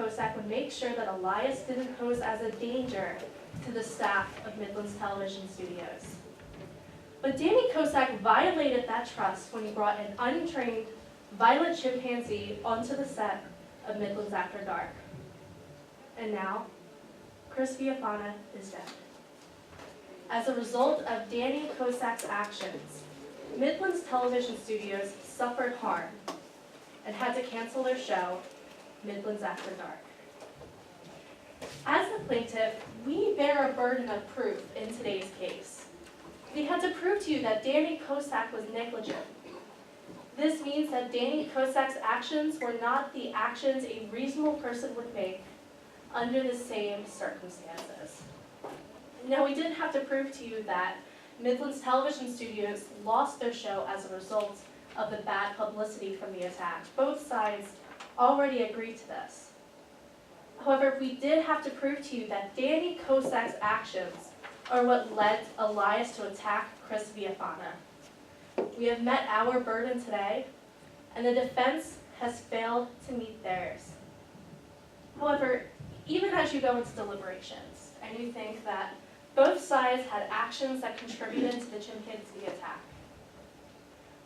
Kosak would make sure that Elias didn't pose as a danger to the staff of Midland's Television Studios. But Danny Kosak violated that trust when he brought an untrained, violent chimpanzee onto the set of Midland's After Dark. And now, Chris Viafana is dead. As a result of Danny Kosak's actions, Midland's Television Studios suffered harm and had to cancel their show, Midland's After Dark. As the plaintiff, we bear a burden of proof in today's case. We had to prove to you that Danny Kosak was negligent. This means that Danny Kosak's actions were not the actions a reasonable person would make under the same circumstances. Now, we didn't have to prove to you that Midland's Television Studios lost their show as a result of the bad publicity from the attack. Both sides already agreed to this. However, we did have to prove to you that Danny Kosak's actions are what led Elias to attack Chris Viafana. We have met our burden today, and the defense has failed to meet theirs. However, even as you go into deliberations and you think that both sides had actions that contributed to the chimpanzee attack,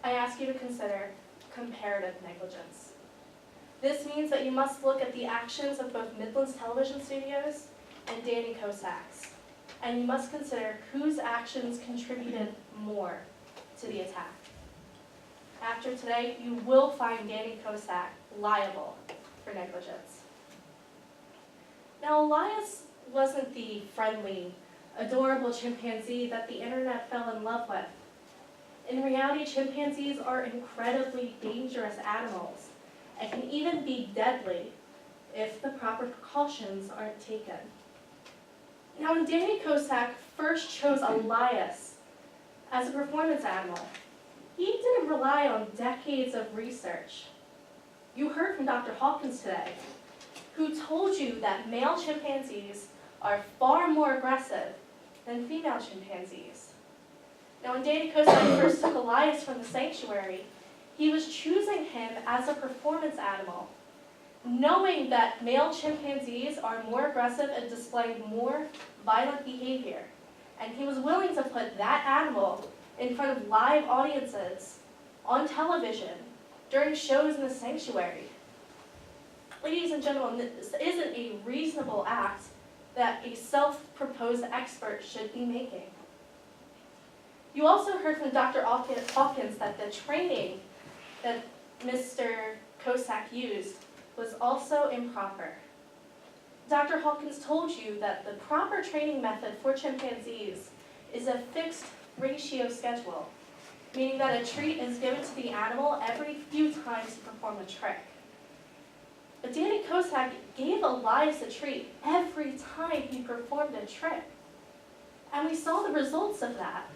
I ask you to consider comparative negligence. This means that you must look at the actions of both Midland's Television Studios and Danny Kosak's, and you must consider whose actions contributed more to the attack. After today, you will find Danny Kosak liable for negligence. Now, Elias wasn't the friendly, adorable chimpanzee that the internet fell in love with. In reality, chimpanzees are incredibly dangerous animals and can even be deadly if the proper precautions aren't taken. Now, when Danny Kosak first chose Elias as a performance animal, he didn't rely on decades of research. You heard from Dr. Hawkins today, who told you that male chimpanzees are far more aggressive than female chimpanzees. Now, when Danny Kosak first took Elias from the sanctuary, he was choosing him as a performance animal, knowing that male chimpanzees are more aggressive and display more violent behavior. And he was willing to put that animal in front of live audiences on television during shows in the sanctuary. Ladies and gentlemen, this isn't a reasonable act that a self-proposed expert should be making. You also heard from Dr. Hawkins that the training that Mr. Kosak used was also improper. Dr. Hawkins told you that the proper training method for chimpanzees is a fixed ratio schedule, meaning that a treat is given to the animal every few times to perform a trick. But Danny Kosak gave Elias a treat every time he performed a trick. And we saw the results of that.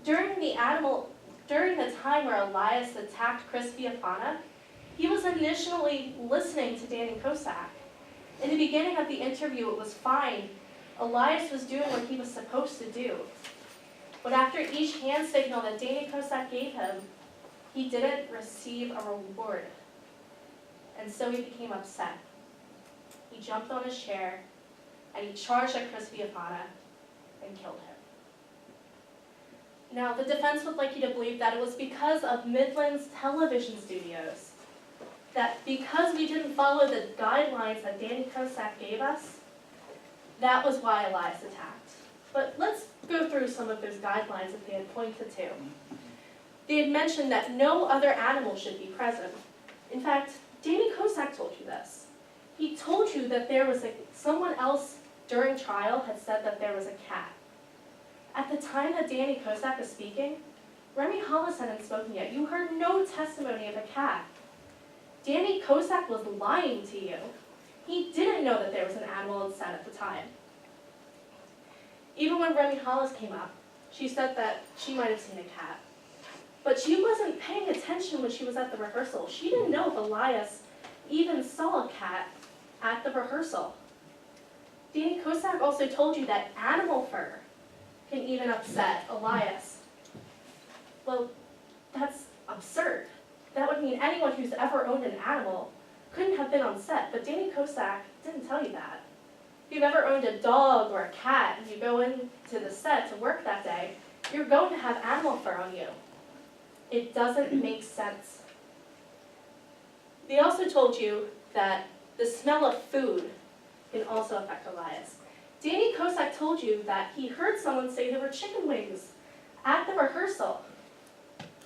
During the time where Elias attacked Chris Viafana, he was initially listening to Danny Kosak. In the beginning of the interview, it was fine. Elias was doing what he was supposed to do. But after each hand signal that Danny Kosak gave him, he didn't receive a reward. And so he became upset. He jumped on his chair, and he charged at Chris Viafana and killed him. Now, the defense would like you to believe that it was because of Midland's Television Studios, that because we didn't follow the guidelines that Danny Kosak gave us, that was why Elias attacked. But let's go through some of those guidelines that they had pointed to. They had mentioned that no other animal should be present. In fact, Danny Kosak told you this. He told you that there was someone else during trial had said that there was a cat. At the time that Danny Kosak was speaking, Remy Hollis hadn't spoken yet. You heard no testimony of a cat. Danny Kosak was lying to you. He didn't know that there was an animal on set at the time. Even when Remy Hollis came up, she said that she might have seen a cat. But she wasn't paying attention when she was at the rehearsal. She didn't know if Elias even saw a cat at the rehearsal. Danny Kosak also told you that animal fur can even upset Elias. Well, that's absurd. That would mean anyone who's ever owned an animal couldn't have been on set, but Danny Kosak didn't tell you that. If you've ever owned a dog or a cat and you go into the set to work that day, you're going to have animal fur on you. It doesn't make sense. They also told you that the smell of food can also affect Elias. Danny Kosak told you that he heard someone say there were chicken wings at the rehearsal.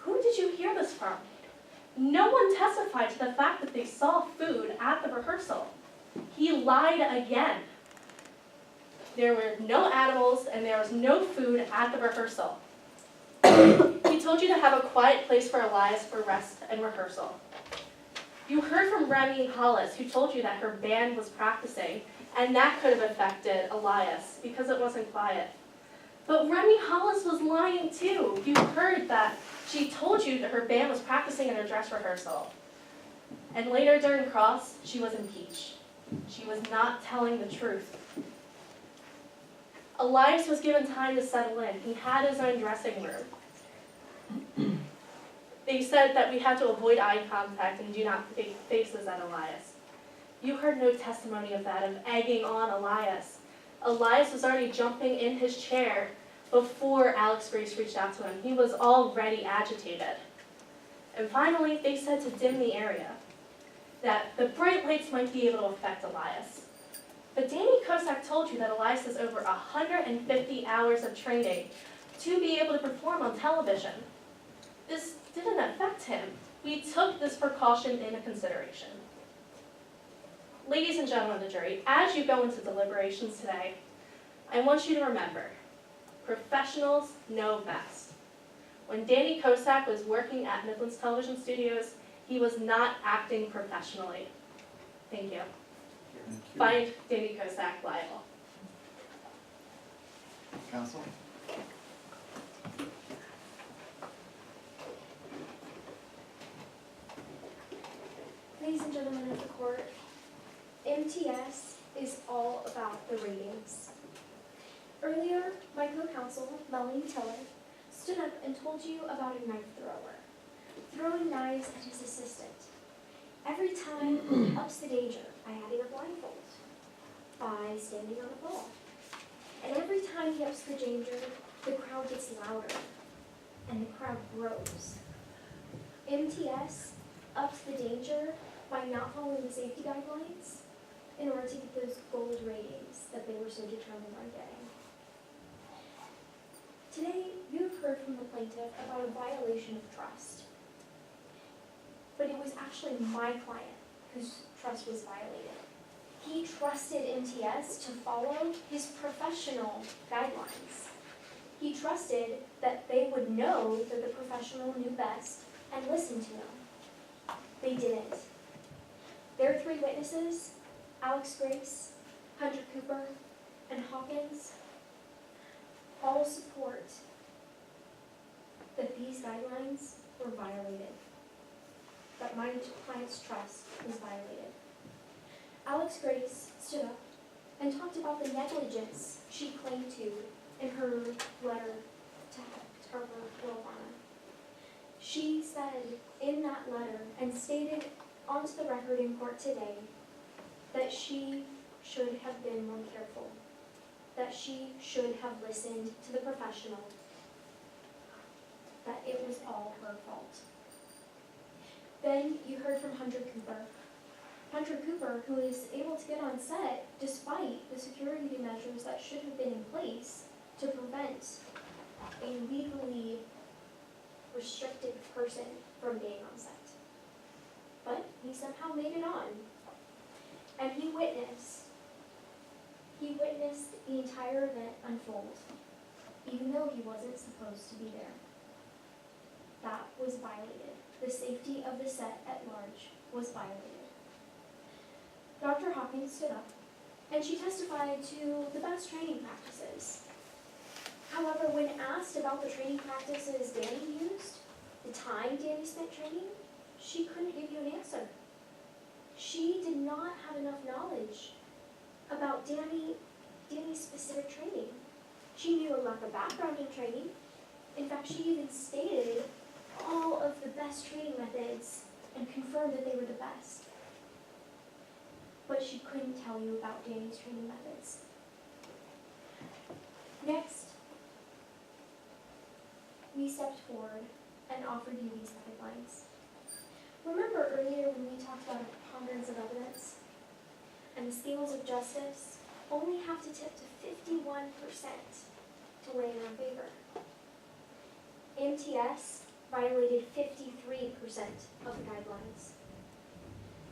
Who did you hear this from? No one testified to the fact that they saw food at the rehearsal. He lied again. There were no animals and there was no food at the rehearsal. He told you to have a quiet place for Elias for rest and rehearsal. You heard from Remy Hollis, who told you that her band was practicing, and that could have affected Elias because it wasn't quiet. But Remy Hollis was lying too. You heard that she told you that her band was practicing in her dress rehearsal. And later during Cross, she was impeached. She was not telling the truth. Elias was given time to settle in. He had his own dressing room. They said that we had to avoid eye contact and do not make faces at Elias. You heard no testimony of that, of egging on Elias. Elias was already jumping in his chair before Alex Grace reached out to him. He was already agitated. And finally, they said to dim the area, that the bright lights might be able to affect Elias. But Danny Kosak told you that Elias has over 150 hours of training to be able to perform on television. This didn't affect him. We took this precaution into consideration. Ladies and gentlemen of the jury, as you go into deliberations today, I want you to remember, professionals know best. When Danny Kosak was working at Midlands Television Studios, he was not acting professionally. Thank you. Find Danny Kosak liable. Counsel? Ladies and gentlemen of the court, MTS is all about the ratings. Earlier, my co-counsel, Melanie Tiller, stood up and told you about a knife thrower, throwing knives at his assistant. Every time he ups the danger by adding a blindfold, by standing on a ball. And every time he ups the danger, the crowd gets louder, and the crowd grows. MTS ups the danger by not following the safety guidelines in order to get those gold ratings that they were so determined on getting. Today, you have heard from the plaintiff about a violation of trust. But it was actually my client whose trust was violated. He trusted MTS to follow his professional guidelines. He trusted that they would know that the professional knew best and listen to him. They didn't. Their three witnesses, Alex Grace, Hunter Cooper, and Hawkins, all support that these guidelines were violated, that my client's trust was violated. Alex Grace stood up and talked about the negligence she claimed to in her letter to Harper Wilfana. She said in that letter and stated onto the record in court today that she should have been more careful, that she should have listened to the professional, that it was all her fault. Then you heard from Hunter Cooper. Hunter Cooper, who is able to get on set despite the security measures that should have been in place to prevent a legally restricted person from being on set. But he somehow made it on. And he witnessed the entire event unfold, even though he wasn't supposed to be there. That was violated. The safety of the set at large was violated. Dr. Hawkins stood up, and she testified to the best training practices. However, when asked about the training practices Danny used, the time Danny spent training, she couldn't give you an answer. She did not have enough knowledge about Danny's specific training. She knew a lack of background in training. In fact, she even stated all of the best training methods and confirmed that they were the best. but she couldn't tell you about Danny's training methods. Next, we stepped forward and offered you these guidelines. Remember earlier when we talked about a preponderance of evidence? And the scales of justice only have to tip to 51% to weigh in our favor. MTS violated 53% of the guidelines.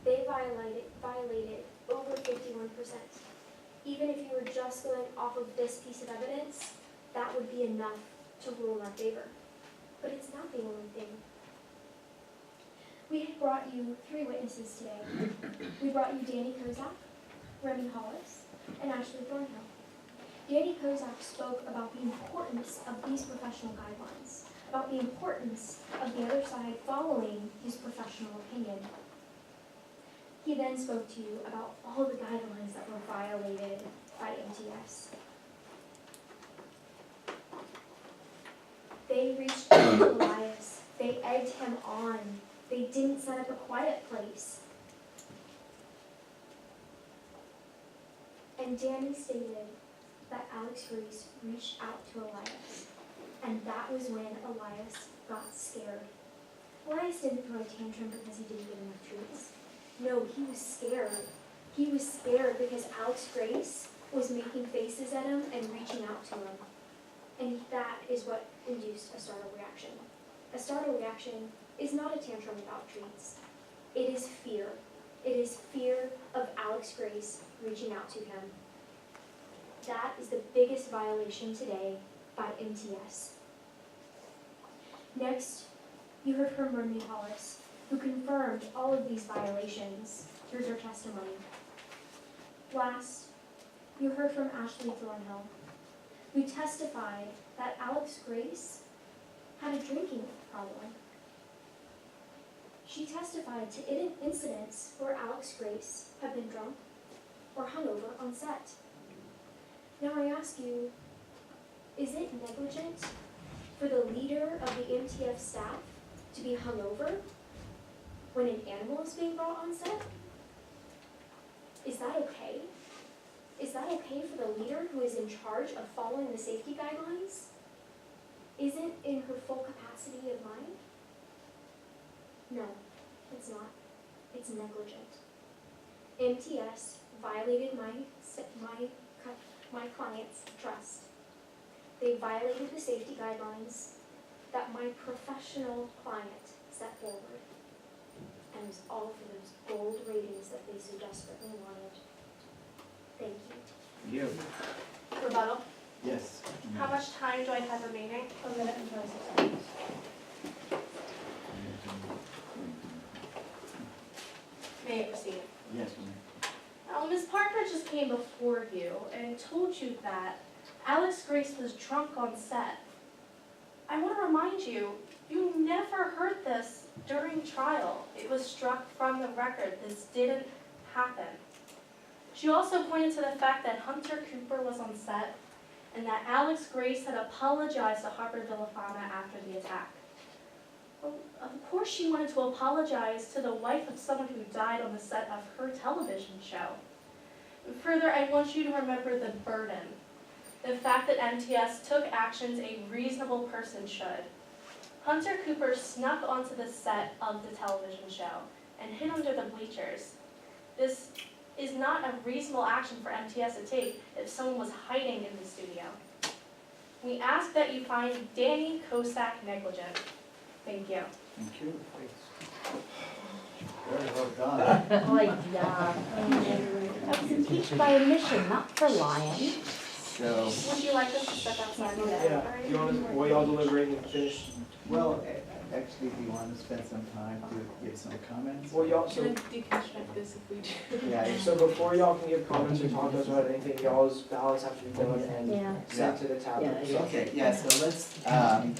They violated over 51%. Even if you were just going off of this piece of evidence, that would be enough to rule in our favor. But it's not the only thing. We have brought you 3 witnesses today. We brought you Danny Kozak, Remy Hollis, and Ashley Thornhill. Danny Kozak spoke about the importance of these professional guidelines, about the importance of the other side following his professional opinion. He then spoke to you about all the guidelines that were violated by MTS. They reached out to Elias. They egged him on. They didn't set up a quiet place. And Danny stated that Alex Reese reached out to Elias. And that was when Elias got scared. Elias didn't throw a tantrum because he didn't get enough treats. No, he was scared. He was scared because Alex Grace was making faces at him and reaching out to him. And that is what induced a startle reaction. A startle reaction is not a tantrum without treats. It is fear. It is fear of Alex Grace reaching out to him. That is the biggest violation today by MTS. Next, you heard from Remy Hollis, who confirmed all of these violations through her testimony. Last, you heard from Ashley Thornhill, who testified that Alex Grace had a drinking problem. She testified to incidents where Alex Grace had been drunk or hungover on set. Now I ask you, is it negligent for the leader of the MTF staff to be hungover when an animal is being brought on set? Is that okay? Is that okay for the leader who is in charge of following the safety guidelines? Isn't in her full capacity of mind? No, it's not. It's negligent. MTS violated my client's trust. They violated the safety guidelines that my professional client set forward. And it was all for those gold ratings that they so desperately wanted. Thank you. You. Rebuttal. Yes. How much time do I have remaining? 1 minute and 26 seconds. May I proceed? Yes, Now, Ms. Parker just came before you and told you that Alex Grace was drunk on set. I want to remind you, you never heard this during trial. It was struck from the record. This didn't happen. She also pointed to the fact that Hunter Cooper was on set and that Alex Grace had apologized to Harper Villafana after the attack. Well, of course she wanted to apologize to the wife of someone who died on the set of her television show. Further, I want you to remember the burden. The fact that MTS took actions a reasonable person should. Hunter Cooper snuck onto the set of the television show and hid under the bleachers. This is not a reasonable action for MTS to take if someone was hiding in the studio. We ask that you find Danny Kozak negligent. Thank you. thank you. Very well done. Oh, yeah. I was impeached by omission, not for lying. So, Would you like us to step outside? Yeah, you want to, while y'all deliberate and finish, well, actually, do you want to spend some time to give some comments? well, y'all, Can I so, deconstruct this if we do? Yeah, so before y'all can give comments or talk to us about anything, y'all's ballots have to be done and Yeah. sent to the tablet. Yeah. okay, yeah, so let's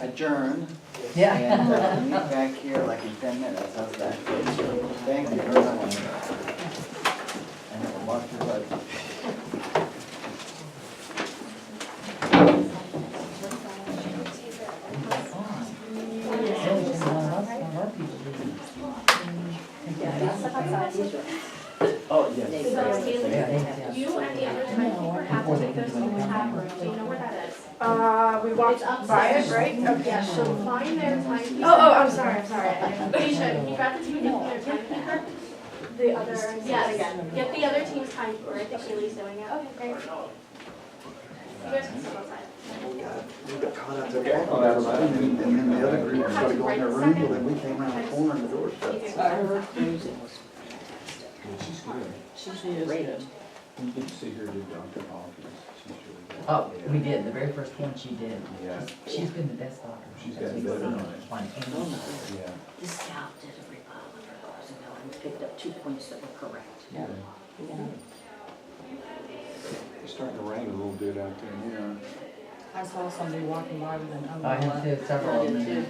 adjourn Yeah. and meet back here like in 10 minutes, how's that? Thank you very much. And walk your buddy. Oh, yes. You and the other timekeeper have to take those to the tab room. Do you know where that is? We walked It's by it, upstairs. right? Okay. Yeah, so find their timekeeper. Oh, I'm sorry. You should. You grab the two from their timekeeper. The other. Yes. Get the other team's timekeeper. I think Kaylee's doing it. Okay, great. You guys can sit outside. We got caught out there walking that side, and then the other group started going in their room, well, then we came around the corner and the door shut. She's great. You did see her do Dr. Hawkins. She's really good. Oh, we did, the very first one she did. Yeah, She's been the best doctor. she's got better on it. On any- Yeah. The scout did a report of hers and picked up 2 points that were correct. Yeah. It's starting to rain a little bit out there. Yeah. I saw somebody walking by with an I umbrella. have too, several of them.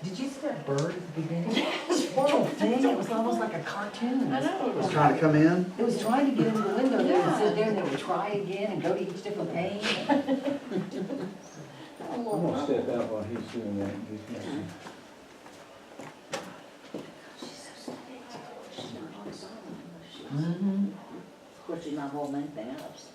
Did you see that bird at the beginning? Yes. Little thing, it was almost like a cartoon. I know. Was trying to come in? It was trying to get into the window, they would sit there and they would try again and go to each different pane. I'm gonna step out while he's doing that. She's so steady. She's not on silent unless she's, Mhm. of course, she's not holding anything else.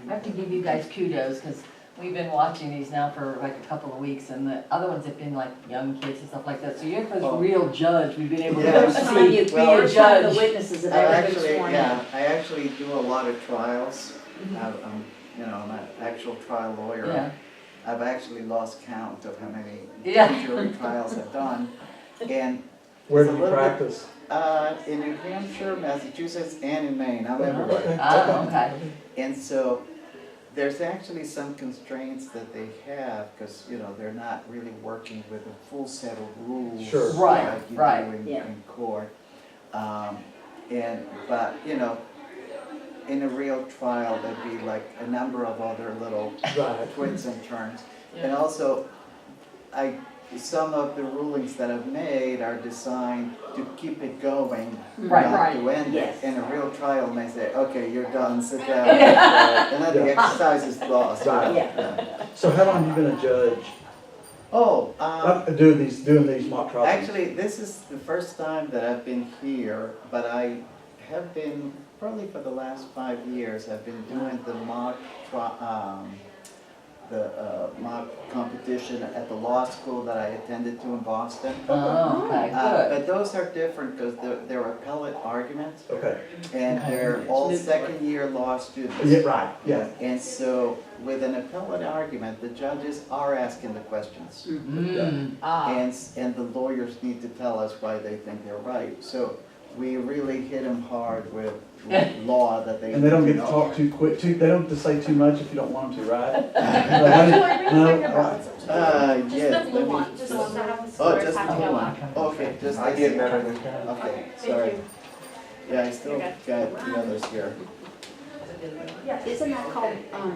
I have to give you guys kudos, because we've been watching these now for like a couple of weeks, and the other ones have been like young kids and stuff like that, so you're the first real judge we've been able Yeah. to Time see, you, be a first time the judge. witnesses have I ever been actually, sworn in. yeah, I actually do a lot of trials. I'm an actual trial lawyer. Yeah, I've actually lost count of how many Yeah. jury trials I've done. And Where It's a do you little bit- practice? in New Hampshire, Massachusetts, and in Maine, I'm everywhere. okay. And so there's actually some constraints that they have, because, they're not really working with a full set of rules. Sure. Right, like you right. do Yeah. in court. But, in a real trial, there'd be like a number of other little Right. twists and turns. And also, some of the rulings that I've made are designed to keep it going, Right, not right. to end it. Yes. In a real trial, may say, okay, you're done, sit down. And then the exercise is lost. Right. Yeah. So how long have you been a judge? Oh, Doing these mock trials? actually, this is the first time that I've been here, but I have been, probably for the last 5 years, I've been doing the mock competition at the law school that I attended to in Boston. Oh, okay, good. But those are different because they're appellate arguments, Okay. and they're all second-year law students. Yeah, right, yeah. And so with an appellate argument, the judges are asking the questions. Mm. And the lawyers need to tell us why they think they're right. So we really hit them hard with law that they. And they don't get to know. talk too quick, they don't have to say too much if you don't want them to, right? Just Yeah. the blue one, just the one that has the Oh, squares just the have to blue go one. up. Okay, just. I get better than Okay, Thank sorry. you. Yeah, I still You're got the others here. Isn't that called,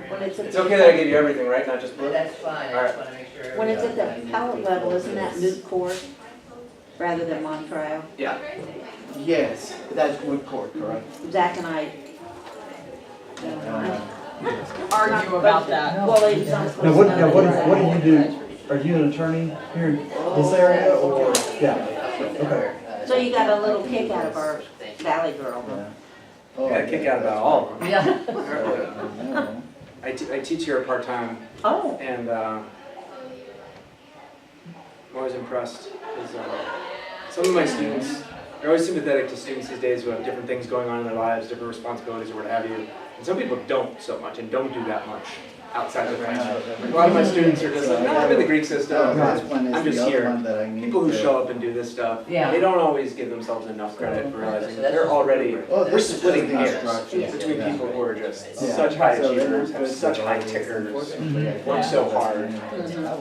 when it's at. It's okay that I gave you everything, right? Not just blue? That's fine, I just wanna make sure. When it's at the appellate level, isn't that moot court rather than mock trial? Yeah. Yes, that's good court, correct? Zach and I. Argue about that. Well, he's not supposed Now, to what, know. what do you do? Are you an attorney here in this area, or, yeah, okay. So you got a little kick out of our Valley girl, huh? Yeah. I got a kick out about all of them. Yeah. Oh, I teach here part-time, Oh, and I'm always impressed. Some of my students, they're always sympathetic to students these days who have different things going on in their lives, different responsibilities or what have you. And some people don't so much and don't do that much outside of the classroom. Like, a lot of my students are just like, no, I'm in the Greek system. Oh, this one I'm is just the here. other one that I need People who to- show up and do this stuff, Yeah. they don't always give themselves enough credit for realizing that they're already, Oh, they're this is splitting just the hairs instructions, between yeah. people who are just Yeah. such high So they're achievers, have good such for high all these, tickers, unfortunately, I work think so that's hard.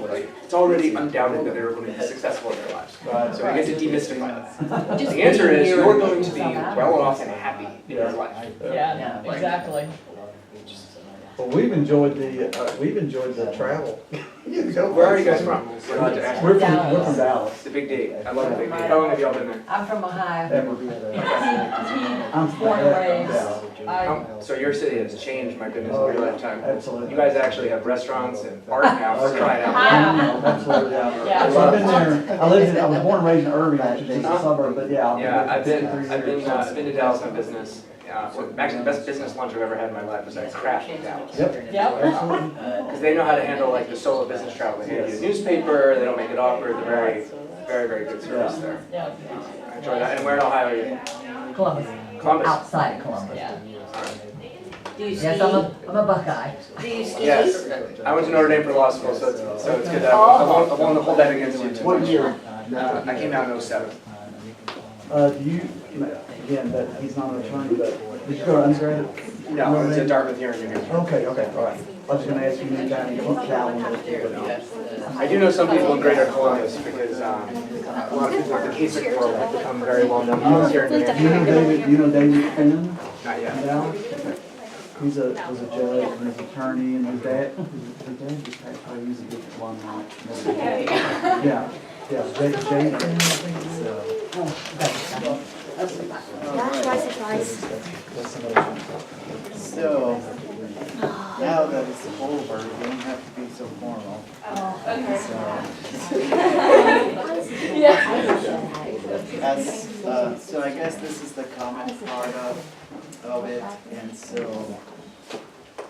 the- Like, it's already undoubted that they're going to be successful in their lives. Right. So we get to demystify that. Just The answer being is here you're and going to be getting yourself out of well it. off and happy in your life. Yeah, exactly. Well, we've enjoyed the travel. Where are you guys from? We're allowed to ask. We're from Dallas. The Big D. I love the Big D. How long have y'all been there? I'm from Ohio. I'm Born and raised. So your city has changed, my goodness, in your lifetime. Absolutely. You guys actually have restaurants and art now, Oh, so try it out. Yeah. Absolutely, Yeah. So I've been there, I was born and raised in Irving, which is a suburb, but yeah. Yeah, I've been years. to Dallas on business. Actually, the best business lunch I've ever had in my life was at Craft in Dallas. Yep. Yep. Because they know how to handle like the solo business travel. They hand you a newspaper, they don't make it awkward, they're very, very, very good service there. Yeah. I enjoy that. And where in Ohio are you? Columbus, Columbus. outside of Columbus. Yeah. Do you ski? Yes, I'm a Buckeye. Do you ski? Yes. I went to Notre Dame for law school, so it's good. I won't hold that against you too What much. year? I came out in 07. Do you, again, but he's not an attorney, but did you go to undergrad? No, I went to Dartmouth here in New Hampshire. Okay, all right. I was gonna ask you, you kind of what calendar. I do know some people in Greater Columbus because a lot of people in the Kasich world have become very well known here in New Hampshire. Do you know David Finn? Not yet. No? He's was a judge and he's an attorney and his dad just actually used a different one now. Yeah, Jay Finn, I think it is. Surprise. So, now that it's over, you don't have to be so formal. So I guess this is the comment part of it, and so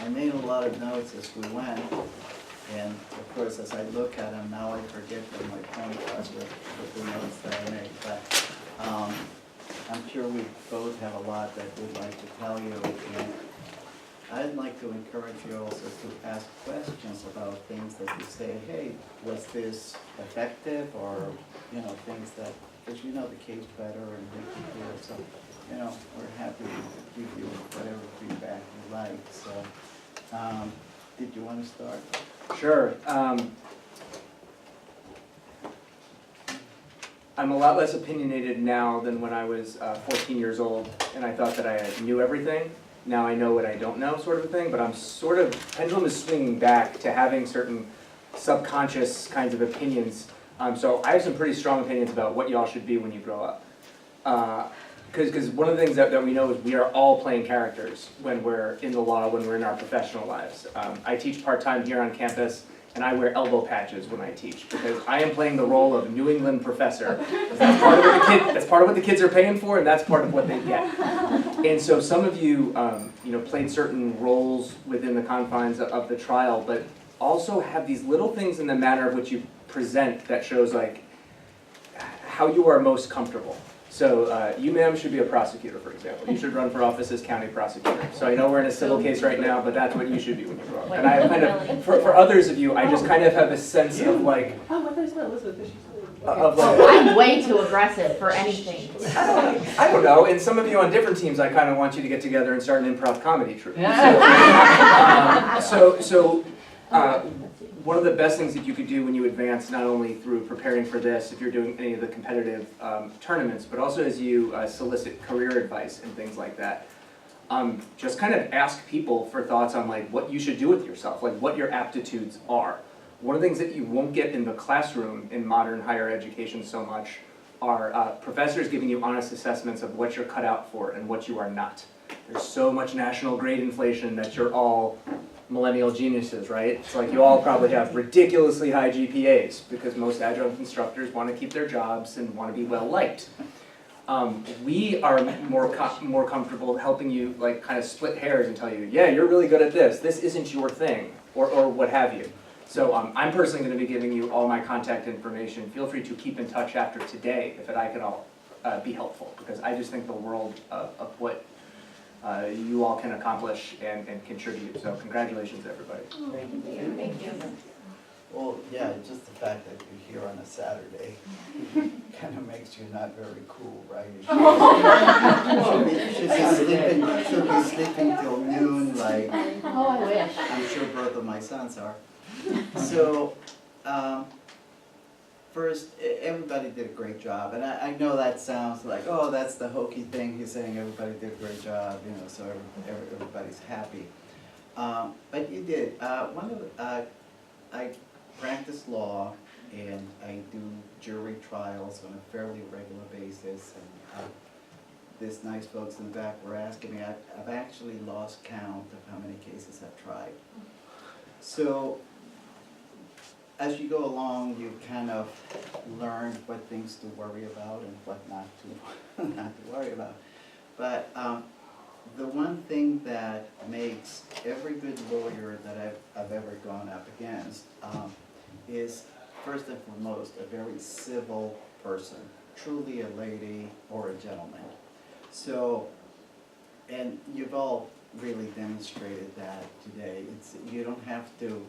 I made a lot of notes as we went, and of course, as I look at them, now I forget what my point was with the notes that I made, but I'm sure we both have a lot that we'd like to tell you, and I'd like to encourage you also to ask questions about things that you say, hey, was this effective, or, you know, things that, because you know the case better and we can hear, so, you know, we're happy to give you whatever feedback you like, so, did you want to start? Sure. I'm a lot less opinionated now than when I was 14 years old, and I thought that I knew everything. Now I know what I don't know, sort of a thing, but I'm sort of, pendulum is swinging back to having certain subconscious kinds of opinions. So I have some pretty strong opinions about what y'all should be when you grow up. Because one of the things that we know is we are all playing characters when we're in the law, when we're in our professional lives. I teach part-time here on campus, and I wear elbow patches when I teach, because I am playing the role of New England professor. That's part of what the kids are paying for, and that's part of what they get. And so some of you, played certain roles within the confines of the trial, but also have these little things in the manner of which you present that shows like how you are most comfortable. So you, ma'am, should be a prosecutor, for example. You should run for office as county prosecutor. So I know we're in a civil case right now, but that's what you should be when you grow up. And I kind of, for others of you, I just kind of have a sense of like, I'm way too aggressive for anything. I don't know. And some of you on different teams, I kind of want you to get together and start an improv comedy troupe. One of the best things that you could do when you advance, not only through preparing for this, if you're doing any of the competitive tournaments, but also as you solicit career advice and things like that, just kind of ask people for thoughts on like what you should do with yourself, like what your aptitudes are. One of the things that you won't get in the classroom in modern higher education so much are professors giving you honest assessments of what you're cut out for and what you are not. There's so much national grade inflation that you're all millennial geniuses, right? It's like you all probably have ridiculously high GPAs because most adjunct instructors want to keep their jobs and want to be well liked. We are more comfortable helping you like kind of split hairs and tell you, yeah, you're really good at this. This isn't your thing, or what have you. So I'm personally going to be giving you all my contact information. Feel free to keep in touch after today if I can all be helpful, because I just think the world of what you all can accomplish and contribute. So congratulations, everybody. Thank you. Well, yeah, just the fact that you're here on a Saturday kind of makes you not very cool, right? You should be sleeping till noon, like Oh, I wish. I'm sure both of my sons are. So, first, everybody did a great job, and I know that sounds like, oh, that's the hokey thing. He's saying everybody did a great job, so everybody's happy. But you did. I practice law, and I do jury trials on a fairly regular basis, and these nice folks in the back were asking me, I've actually lost count of how many cases I've tried. So, as you go along, you kind of learn what things to worry about and what not to worry about. But the one thing that makes every good lawyer that I've ever gone up against is, first and foremost, a very civil person, truly a lady or a gentleman. So, and you've all really demonstrated that today. You don't have to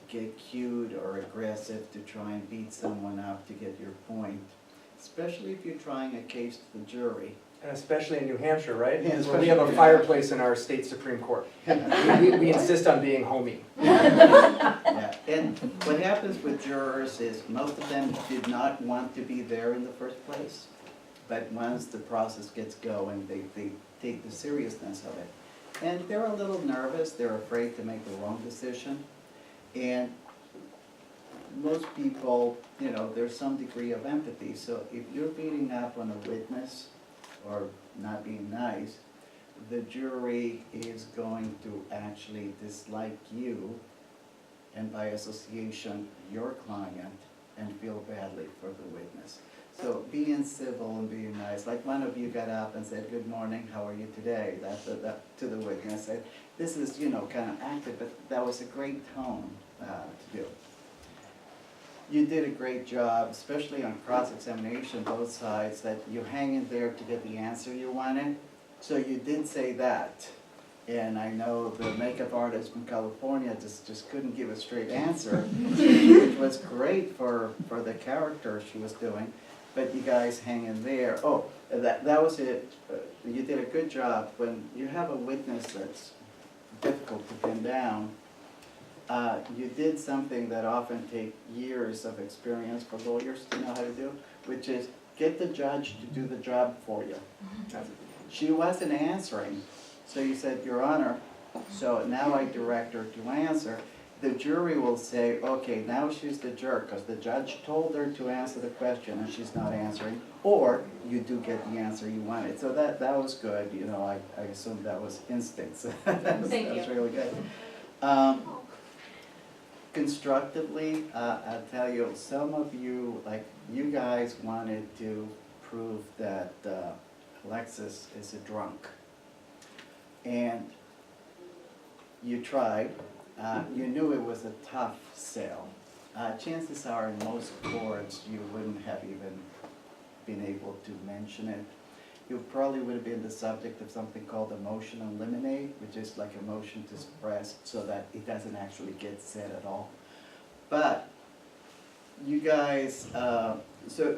get cute or aggressive to try and beat someone up to get your point, especially if you're trying a case to the jury. And especially in New Hampshire, right? Yeah, Where we have a especially- fireplace in our state Supreme Court. We insist on being homey. Yeah, and what happens with jurors is most of them did not want to be there in the first place, but once the process gets going, they take the seriousness of it. And they're a little nervous, they're afraid to make the wrong decision. And most people, you know, there's some degree of empathy. So if you're beating up on a witness or not being nice, the jury is going to actually dislike you and by association your client and feel badly for the witness. So being civil and being nice, like one of you got up and said, "Good morning, how are you today?" That to the witness. And this is, you know, kind of active, but that was a great tone to do. You did a great job, especially on cross-examination, both sides, that you hang in there to get the answer you wanted. So you did say that. And I know the makeup artist from California just couldn't give a straight answer, which was great for the character she was doing. But you guys hang in there. Oh, that was it. You did a good job. When you have a witness that's difficult to pin down, you did something that often takes years of experience for lawyers to know how to do, which is get the judge to do the job for you. She wasn't answering, so you said, "Your Honor," so now I direct her to answer. The jury will say, okay, now she's the jerk, because the judge told her to answer the question and she's not answering, or you do get the answer you wanted. So that was good, you know, I assume that was instincts. That was really good. Constructively, I'll tell you, some of you, like, you guys wanted to prove that Alexis is a drunk. And you tried. You knew it was a tough sell. Chances are in most courts you wouldn't have even been able to mention it. You probably would have been the subject of something called a motion in limine, which is like a motion to suppress so that it doesn't actually get said at all. But you guys, so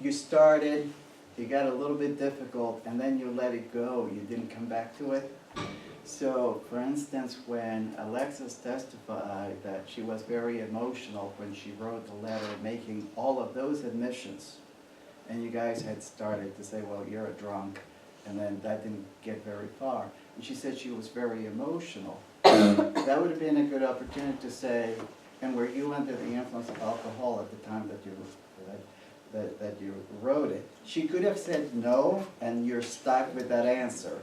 you started, you got a little bit difficult, and then you let it go. You didn't come back to it. So, for instance, when Alexis testified that she was very emotional when she wrote the letter making all of those admissions, and you guys had started to say, well, you're a drunk, and then that didn't get very far. And she said she was very emotional. That would have been a good opportunity to say, and were you under the influence of alcohol at the time that you wrote it? She could have said no, and you're stuck with that answer.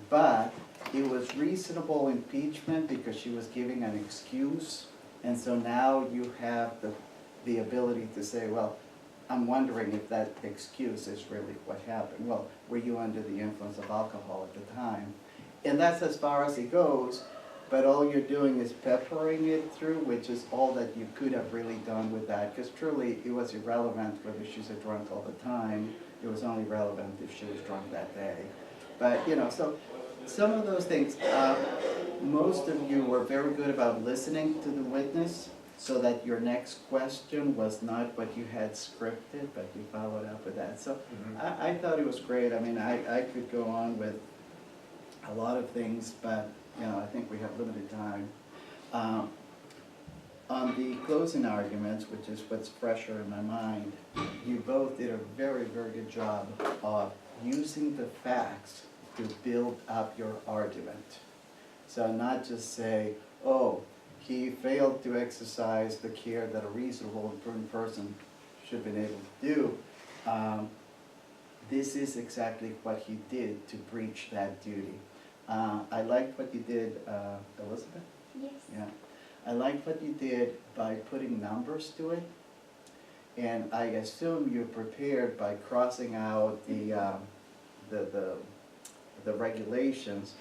But it was reasonable impeachment because she was giving an excuse, and so now you have the ability to say, well, I'm wondering if that excuse is really what happened. Well, were you under the influence of alcohol at the time? And that's as far as it goes, but all you're doing is peppering it through, which is all that you could have really done with that, because truly it was irrelevant whether she's a drunk all the time. It was only relevant if she was drunk that day. But, you know, so some of those things, most of you were very good about listening to the witness so that your next question was not what you had scripted, but you followed up with that. So I thought it was great. I mean, I could go on with a lot of things, but, you know, I think we have limited time. On the closing arguments, which is what's fresher in my mind, you both did a very, very good job of using the facts to build up your argument. So not just say, oh, he failed to exercise the care that a reasonable and prudent person should have been able to do, this is exactly what he did to breach that duty. I liked what you did, Elizabeth? Yes. Yeah. I liked what you did by putting numbers to it. And I assume you prepared by crossing out the regulations.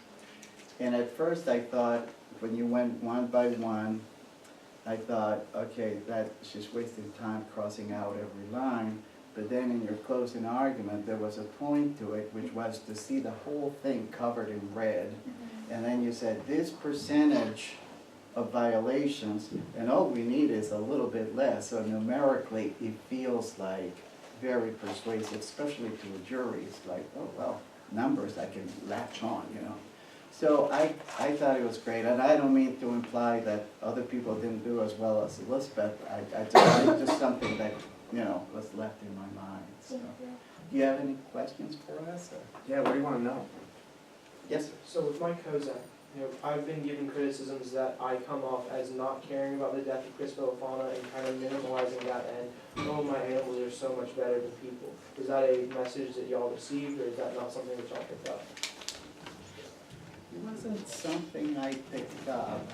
And at first I thought, when you went one by one, I thought, okay, that she's wasting time crossing out every line. But then in your closing argument, there was a point to it, which was to see the whole thing covered in red. And then you said, this percentage of violations, and all we need is a little bit less. So numerically, it feels like very persuasive, especially to a jury. It's like, oh, well, numbers I can latch on, you know. So I thought it was great, and I don't mean to imply that other people didn't do as well as Elizabeth. I just something that, you know, was left in my mind. So, do you have any questions for us? Or? Yeah, what do you want to know? Yes, sir. So with Mike Kozak, you know, I've been given criticisms that I come off as not caring about the death of Chris Villafana and kind of minimalizing that and, oh, my animals are so much better than people. Is that a message that y'all received, or is that not something that y'all picked up? It wasn't something I picked up.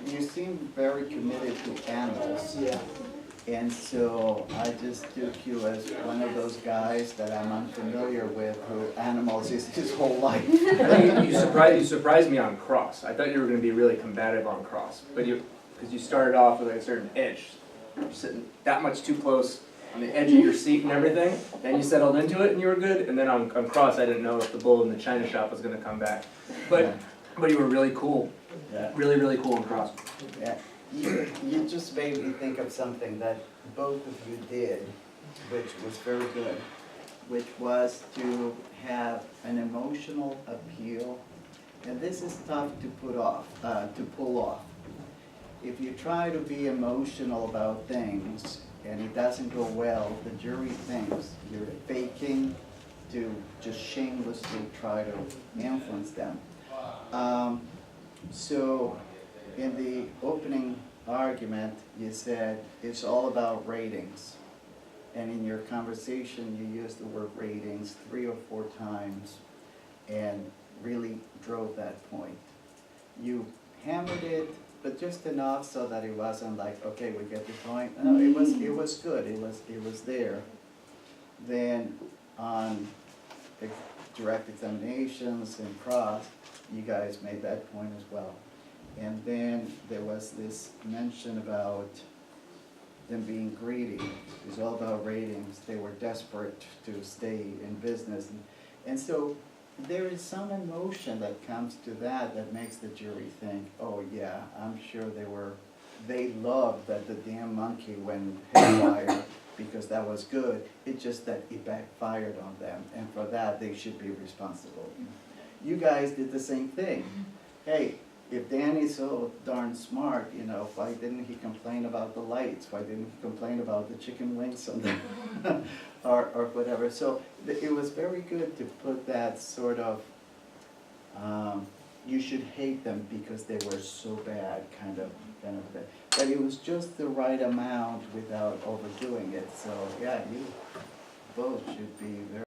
You seem very committed to animals. Yeah. And so I just took you as one of those guys that I'm unfamiliar with, who animals is his whole life. You surprised me on cross. I thought you were going to be really combative on cross, but because you started off with a certain edge. You're sitting that much too close on the edge of your seat and everything. Then you settled into it and you were good. And then on cross, I didn't know if the bull in the china shop was going to come back. But you were really cool. Yeah. Really, really cool on cross. Yeah. You just made me think of something that both of you did, which was very good, which was to have an emotional appeal. And this is tough to pull off. If you try to be emotional about things and it doesn't go well, the jury thinks you're faking to just shamelessly try to influence them. So in the opening argument, you said it's all about ratings. And in your conversation, you used the word ratings 3 or 4 times and really drove that point. You hammered it, but just enough so that it wasn't like, okay, we get the point. No, it was good. It was there. Then on direct examinations and cross, you guys made that point as well. And then there was this mention about them being greedy. It was all about ratings. They were desperate to stay in business. And so there is some emotion that comes to that makes the jury think, oh yeah, I'm sure they loved that the damn monkey went haywire because that was good. It's just that it backfired on them, and for that they should be responsible. You guys did the same thing. Hey, if Danny's so darn smart, you know, why didn't he complain about the lights? Why didn't he complain about the chicken wings on the or whatever? So it was very good to put that sort of, you should hate them because they were so bad kind of benefit. But it was just the right amount without overdoing it. So yeah, you both should be very